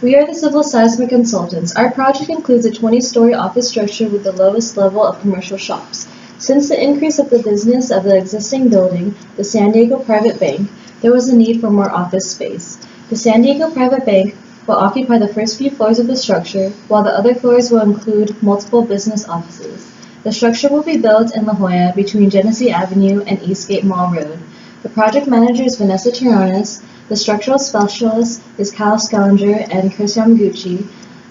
We are the Civil Seismic Consultants. Our project includes a 20-story office structure with the lowest level of commercial shops. Since the increase of the business of the existing building, the San Diego Private Bank, there was a need for more office space. The San Diego Private Bank will occupy the first few floors of the structure, while the other floors will include multiple business offices. The structure will be built in La Jolla between Genesee Avenue and Eastgate Mall Road. The project manager is Vanessa Terrones. The structural specialist is Cal Scalinger and Chris Yamaguchi.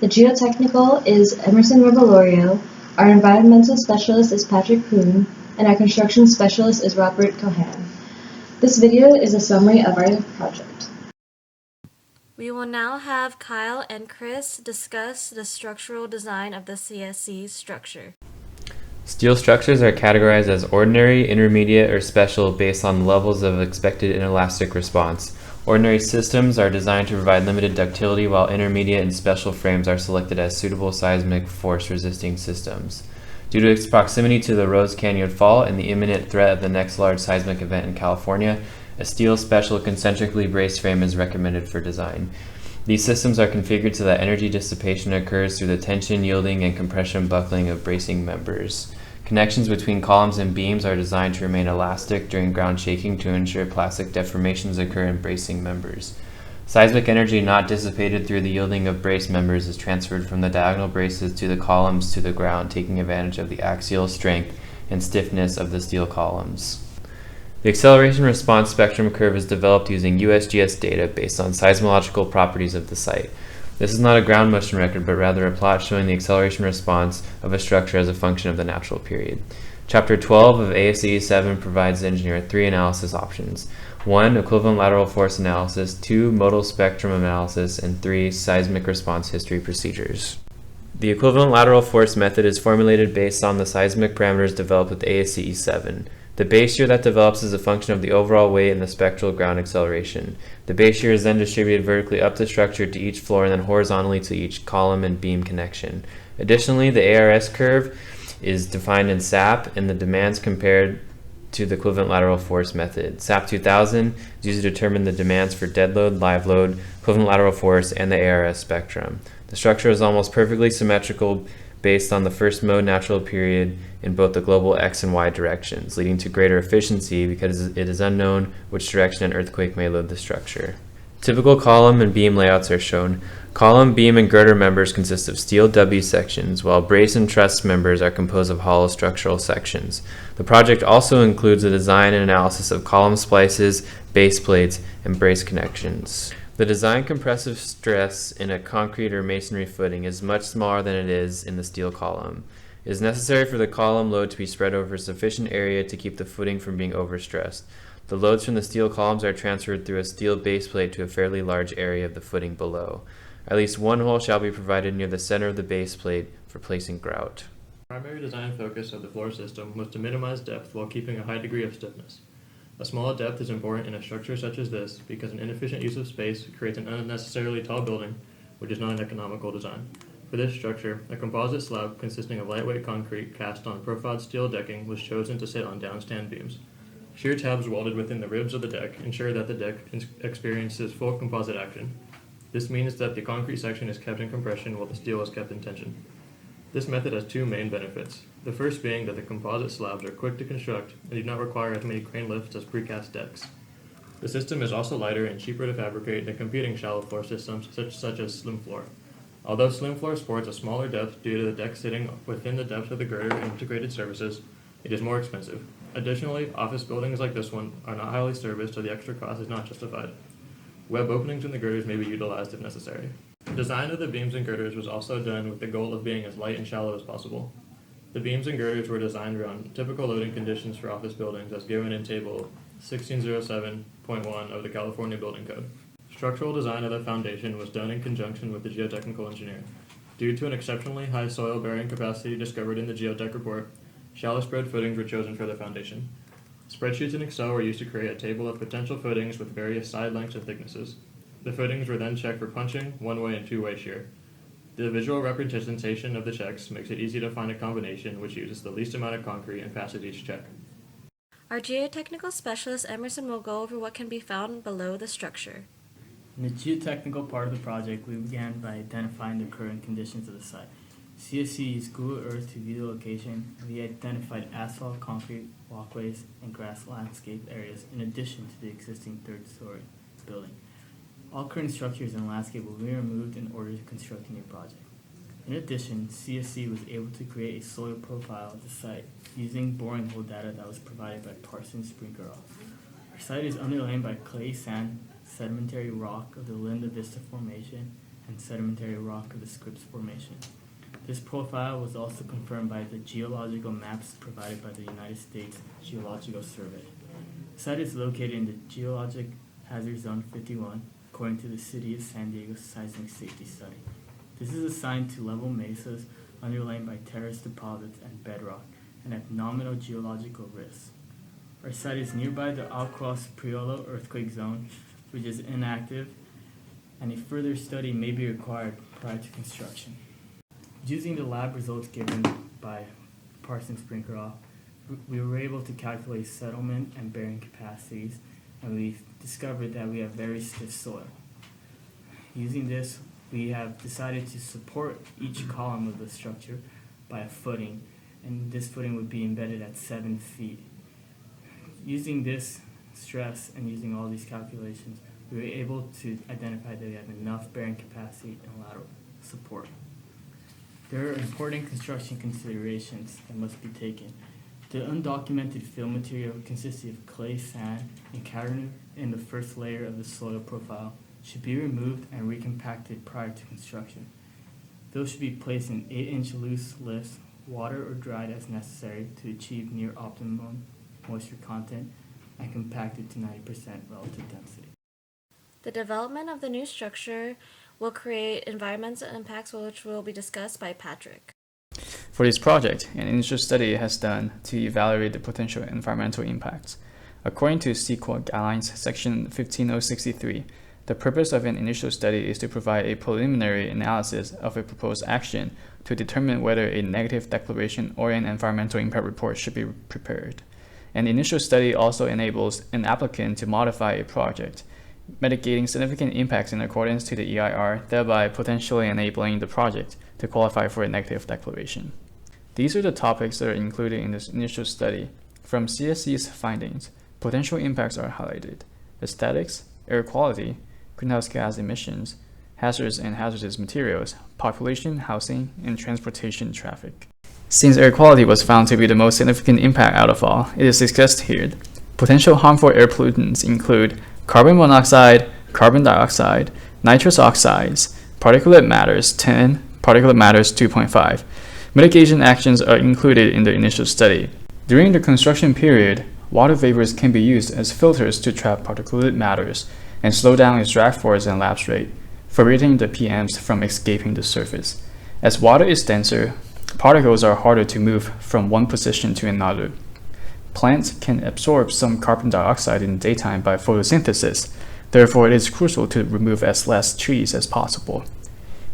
The geotechnical is Emerson Revelorio. Our environmental specialist is Patrick Kuhn, and our construction specialist is Robert Cohan. This video is a summary of our project. We will now have Kyle and Chris discuss the structural design of the CSC structure. Steel structures are categorized as ordinary, intermediate, or special based on levels of expected inelastic response. Ordinary systems are designed to provide limited ductility, while intermediate and special frames are selected as suitable seismic force-resisting systems. Due to its proximity to the Rose Canyon Fault and the imminent threat of the next large seismic event in California, a steel special concentrically braced frame is recommended for design. These systems are configured so that energy dissipation occurs through the tension, yielding, and compression buckling of bracing members. Connections between columns and beams are designed to remain elastic during ground shaking to ensure plastic deformations occur in bracing members. Seismic energy not dissipated through the yielding of brace members is transferred from the diagonal braces to the columns to the ground, taking advantage of the axial strength and stiffness of the steel columns. The acceleration response spectrum curve is developed using USGS data based on seismological properties of the site. This is not a ground motion record, but rather a plot showing the acceleration response of a structure as a function of the natural period. Chapter 12 of ASCE 7 provides the engineer 3 analysis options. 1. Equivalent lateral force analysis, 2. Modal spectrum analysis, and 3. Seismic response history procedures. The equivalent lateral force method is formulated based on the seismic parameters developed with ASCE 7. The base shear that develops is a function of the overall weight and the spectral ground acceleration. The base shear is then distributed vertically up the structure to each floor and then horizontally to each column and beam connection. Additionally, the ARS curve is defined in SAP and the demands compared to the equivalent lateral force method. SAP 2000 is used to determine the demands for dead load, live load, equivalent lateral force, and the ARS spectrum. The structure is almost perfectly symmetrical based on the first mode natural period in both the global X and Y directions, leading to greater efficiency because it is unknown which direction an earthquake may load the structure. Typical column and beam layouts are shown. Column, beam, and girder members consist of steel W sections, while brace and truss members are composed of hollow structural sections. The project also includes the design and analysis of column splices, base plates, and brace connections. The design compressive stress in a concrete or masonry footing is much smaller than it is in the steel column. It is necessary for the column load to be spread over sufficient area to keep the footing from being overstressed. The loads from the steel columns are transferred through a steel base plate to a fairly large area of the footing below. At least one hole shall be provided near the center of the base plate for placing grout. The primary design focus of the floor system was to minimize depth while keeping a high degree of stiffness. A small depth is important in a structure such as this because an inefficient use of space creates an unnecessarily tall building, which is not an economical design. For this structure, a composite slab consisting of lightweight concrete cast on profiled steel decking was chosen to sit on downstand beams. Shear tabs welded within the ribs of the deck ensure that the deck experiences full composite action. This means that the concrete section is kept in compression while the steel is kept in tension. This method has two main benefits. The first being that the composite slabs are quick to construct and do not require as many crane lifts as precast decks. The system is also lighter and cheaper to fabricate than competing shallow floor systems such as slim floor. Although slim floor sports a smaller depth due to the deck sitting within the depth of the girder and integrated services, it is more expensive. Additionally, office buildings like this one are not highly serviced, so the extra cost is not justified. Web openings in the girders may be utilized if necessary. The design of the beams and girders was also done with the goal of being as light and shallow as possible. The beams and girders were designed around typical loading conditions for office buildings as given in Table 1607.1 of the California Building Code. Structural design of the foundation was done in conjunction with the geotechnical engineer. Due to an exceptionally high soil bearing capacity discovered in the geotech report, shallow spread footings were chosen for the foundation. Spreadsheets in Excel were used to create a table of potential footings with various side lengths and thicknesses. The footings were then checked for punching, one-way and two-way shear. The visual representation of the checks makes it easy to find a combination which uses the least amount of concrete and passes each check. Our geotechnical specialist Emerson will go over what can be found below the structure. In the geotechnical part of the project, we began by identifying the current conditions of the site. CSE used Google Earth to view the location, and we identified asphalt, concrete, walkways, and grass landscape areas in addition to the existing third-story building. All current structures and landscape will be removed in order to construct a new project. In addition, CSE was able to create a soil profile of the site using boring hole data that was provided by Parsons Sprinkler Off. Our site is underlain by clay sand, sedimentary rock of the Linda Vista Formation, and sedimentary rock of the Scripps Formation. This profile was also confirmed by the geological maps provided by the United States Geological Survey. The site is located in the Geologic Hazard Zone 51, according to the City of San Diego's Seismic Safety Study. This is assigned to level mesas underlain by terrace deposits and bedrock and have nominal geological risks. Our site is nearby the Alcross Priolo earthquake zone, which is inactive, and a further study may be required prior to construction. Using the lab results given by Parsons Sprinkler Off, we were able to calculate settlement and bearing capacities, and we discovered that we have very stiff soil. Using this, we have decided to support each column of the structure by a footing, and this footing would be embedded at 7 feet. Using this stress and using all these calculations, we were able to identify that we have enough bearing capacity and lateral support. There are important construction considerations that must be taken. The undocumented fill material consisting of clay, sand, and carbon in the first layer of the soil profile should be removed and recompacted prior to construction. Those should be placed in 8-inch loose lifts, water or dried as necessary to achieve near optimum moisture content, and compacted to 90% relative density. The development of the new structure will create environmental impacts which will be discussed by Patrick. For this project, an initial study has done to evaluate the potential environmental impacts. According to CEQA Guidelines Section 15063, the purpose of an initial study is to provide a preliminary analysis of a proposed action to determine whether a negative declaration or an environmental impact report should be prepared. An initial study also enables an applicant to modify a project, mitigating significant impacts in accordance to the EIR, thereby potentially enabling the project to qualify for a negative declaration. These are the topics that are included in this initial study. From CSE's findings, potential impacts are highlighted: aesthetics, air quality, greenhouse gas emissions, hazards and hazardous materials, population, housing, and transportation traffic. Since air quality was found to be the most significant impact out of all, it is discussed here. Potential harmful air pollutants include carbon monoxide, carbon dioxide, nitrous oxides, particulate matters 10, particulate matters 2.5. Mitigation actions are included in the initial study. During the construction period, water vapors can be used as filters to trap particulate matters and slow down its drag force and lapse rate, preventing the PMs from escaping the surface. As water is denser, particles are harder to move from one position to another. Plants can absorb some carbon dioxide in the daytime by photosynthesis. Therefore, it is crucial to remove as less trees as possible.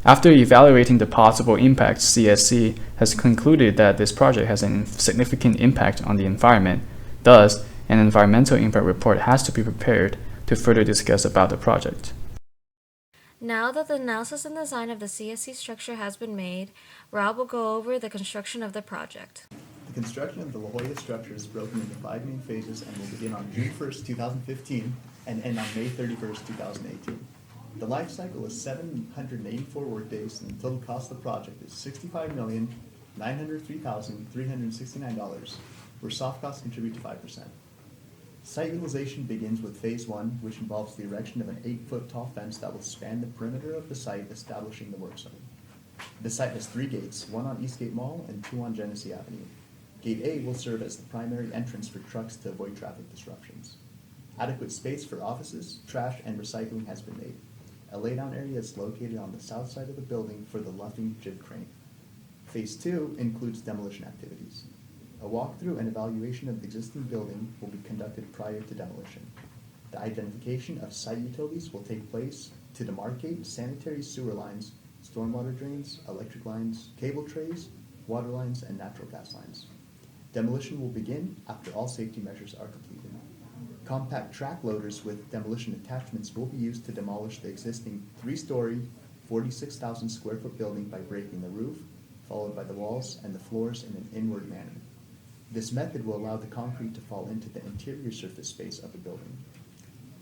After evaluating the possible impacts, CSC has concluded that this project has a significant impact on the environment. Thus, an environmental impact report has to be prepared to further discuss about the project. Now that the analysis and design of the CSC structure has been made, Rob will go over the construction of the project. The construction of the La Jolla structure is broken into 5 main phases and will begin on June 1st, 2015 and end on May 31st, 2018. The life cycle is 784 workdays and the total cost of the project is $65,903,369, where soft costs contribute to 5%. Site utilization begins with Phase 1, which involves the erection of an 8-foot tall fence that will span the perimeter of the site, establishing the work zone. The site has 3 gates, one on Eastgate Mall and 2 on Genesee Avenue. Gate A will serve as the primary entrance for trucks to avoid traffic disruptions. Adequate space for offices, trash, and recycling has been made. A laydown area is located on the south side of the building for the luffing jib crane. Phase 2 includes demolition activities. A walkthrough and evaluation of the existing building will be conducted prior to demolition. The identification of site utilities will take place to demarcate sanitary sewer lines, stormwater drains, electric lines, cable trays, water lines, and natural gas lines. Demolition will begin after all safety measures are completed. Compact track loaders with demolition attachments will be used to demolish the existing 3-story, 46,000 square foot building by breaking the roof, followed by the walls and the floors in an inward manner. This method will allow the concrete to fall into the interior surface space of the building.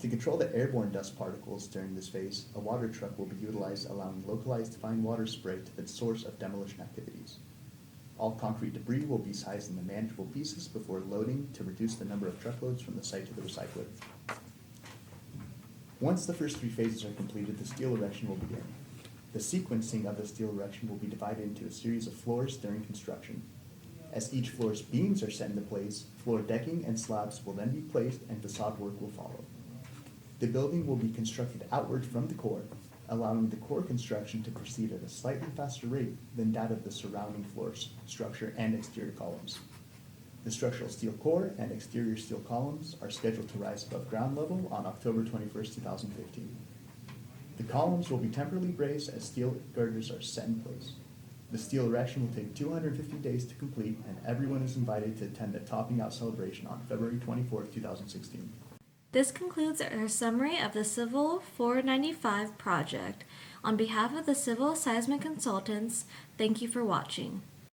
To control the airborne dust particles during this phase, a water truck will be utilized, allowing localized fine water spray to the source of demolition activities. All concrete debris will be sized into manageable pieces before loading to reduce the number of truckloads from the site to the recycler. Once the first 3 phases are completed, the steel erection will begin. The sequencing of the steel erection will be divided into a series of floors during construction. As each floor's beams are set into place, floor decking and slabs will then be placed and facade work will follow. The building will be constructed outward from the core, allowing the core construction to proceed at a slightly faster rate than that of the surrounding floors, structure, and exterior columns. The structural steel core and exterior steel columns are scheduled to rise above ground level on October 21st, 2015. The columns will be temporarily braced as steel girders are set in place. The steel erection will take 250 days to complete, and everyone is invited to attend the topping out celebration on February 24th, 2016. This concludes our summary of the Civil 495 project. On behalf of the Civil Seismic Consultants, thank you for watching.